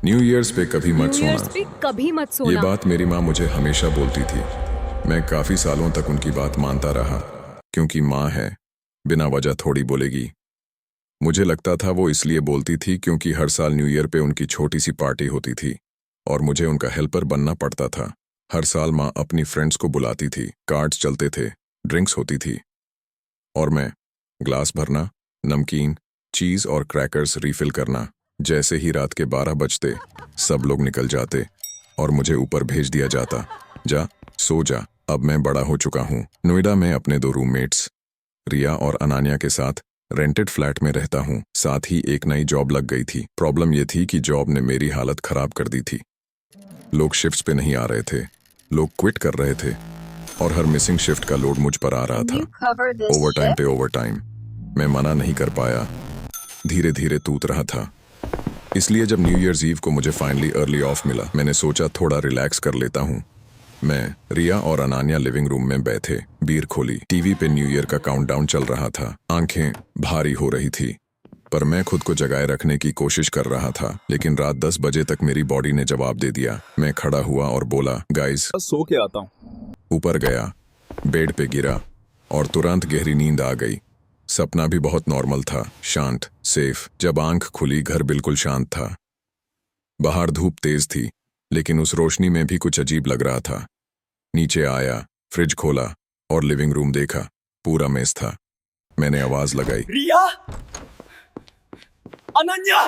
New years पे कभी मत न्यू ईयर्स सोना। पे कभी मत ये सोना। बात मेरी माँ मुझे हमेशा बोलती थी। मैं काफी सालों तक उनकी बात मानता रहा, क्योंकि माँ है, बिना वजह थोड़ी बोलेगी। मुझे लगता था वो इसलिए बोलती थी क्योंकि हर साल न्यू ईयर पे उनकी छोटी सी पार्टी होती थी और मुझे उनका हेल्पर बनना पड़ता था। हर साल माँ अपनी फ्रेंड्स को बुलाती थी, कार्ड्स चलते थे, ड्रिंक्स होती थी और मैं ग्लास भरना, नमकीन, चीज और क्रैकर्स रीफिल करना। जैसे ही रात के 12 बजते सब लोग निकल जाते और मुझे ऊपर भेज दिया जाता, जा सो जा। अब मैं बड़ा हो चुका हूँ, नोएडा में अपने 2 रूममेट्स रिया और अनान्या के साथ रेंटेड फ्लैट में रहता हूँ। साथ ही एक नई जॉब लग गई थी। प्रॉब्लम ये थी कि जॉब ने मेरी हालत खराब कर दी थी। लोग शिफ्ट्स पे नहीं आ रहे थे, लोग क्विट कर रहे थे और हर मिसिंग शिफ्ट का लोड मुझ पर आ रहा था। ओवरटाइम पे ओवरटाइम। मैं मना नहीं कर पाया, धीरे धीरे टूट रहा था। इसलिए जब न्यू ईयर्स ईव को मुझे फाइनली अर्ली ऑफ मिला, मैंने सोचा थोड़ा रिलैक्स कर लेता हूँ। मैं, रिया और अनान्या लिविंग रूम में बैठे, बीयर खोली। टीवी पे न्यू ईयर का काउंटडाउन चल रहा था। आंखें भारी हो रही थी, पर मैं खुद को जगाए रखने की कोशिश कर रहा था। लेकिन रात 10 बजे तक मेरी बॉडी ने जवाब दे दिया। मैं खड़ा हुआ और बोला, गाइस, सो के आता हूँ। ऊपर गया, बेड पे गिरा और तुरंत गहरी नींद आ गई। सपना भी बहुत नॉर्मल था, शांत, सेफ। जब आंख खुली, घर बिल्कुल शांत था। बाहर धूप तेज थी, लेकिन उस रोशनी में भी कुछ अजीब लग रहा था। नीचे आया, फ्रिज खोला और लिविंग रूम देखा, पूरा मेस था। मैंने आवाज लगाई, रिया, अनन्या।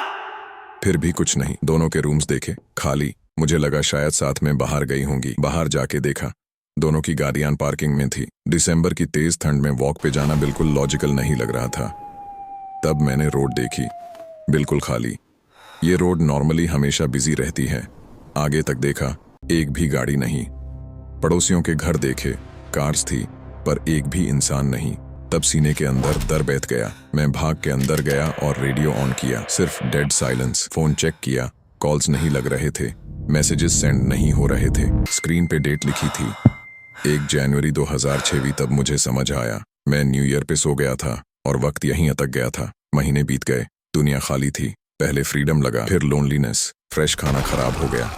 फिर भी कुछ नहीं। दोनों के रूम्स देखे, खाली। मुझे लगा शायद साथ में बाहर गई होंगी। बाहर जाके देखा, दोनों की गाड़ियां पार्किंग में थी। दिसंबर की तेज ठंड में वॉक पे जाना बिल्कुल लॉजिकल नहीं लग रहा था। तब मैंने रोड देखी, बिल्कुल खाली। ये रोड नॉर्मली हमेशा बिजी रहती है। आगे तक देखा, एक भी गाड़ी नहीं। पड़ोसियों के घर देखे, कार्स थी, पर एक भी इंसान नहीं। तब सीने के अंदर डर बैठ गया। मैं भाग के अंदर गया और रेडियो ऑन किया। सिर्फ डेड साइलेंस। फोन चेक किया, कॉल्स नहीं लग रहे थे, मैसेजेस सेंड नहीं हो रहे थे। स्क्रीन पे डेट लिखी थी, 1 जनवरी 2026। तब मुझे समझ आया, मैं न्यू ईयर पे सो गया था और वक्त यहीं अटक गया था। महीने बीत गए, दुनिया खाली थी। पहले फ्रीडम लगा, फिर लोनलीनेस। फ्रेश खाना खराब हो गया,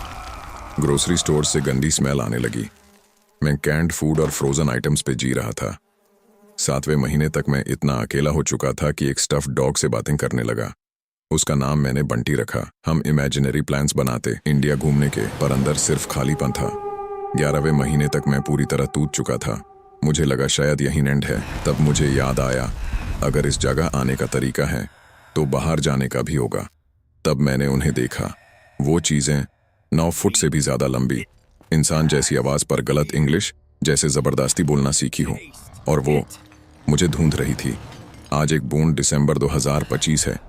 ग्रोसरी स्टोर से गंदी स्मेल आने लगी। मैं कैंड फूड और फ्रोजन आइटम्स पे जी रहा था। 7वें महीने तक मैं इतना अकेला हो चुका था कि एक स्टफ्ड डॉग से बातें करने लगा। उसका नाम मैंने बंटी रखा। हम इमेजिनरी प्लान्स बनाते इंडिया घूमने के, पर अंदर सिर्फ खालीपन था। 11वें महीने तक मैं पूरी तरह टूट चुका था। मुझे लगा शायद यही एंड है। तब मुझे याद आया, अगर इस जगह आने का तरीका है तो बाहर जाने का भी होगा। तब मैंने उन्हें देखा, वो चीजें 9 फुट से भी ज्यादा लंबी, इंसान जैसी आवाज पर गलत इंग्लिश, जैसे जबरदस्ती बोलना सीखी हो, और वो मुझे ढूंढ रही थी। आज एक बूंद दिसंबर 2025 है।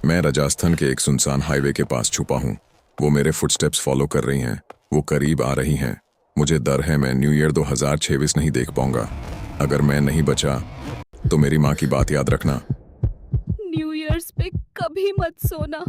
मैं राजस्थान के एक सुनसान हाईवे के पास छुपा हूँ। वो मेरे फुटस्टेप्स फॉलो कर रही हैं, वो करीब आ रही हैं। मुझे डर है मैं न्यू ईयर 2026 नहीं देख पाऊंगा। अगर मैं नहीं बचा तो मेरी माँ की बात याद रखना। न्यू ईयर्स पे कभी मत सोना।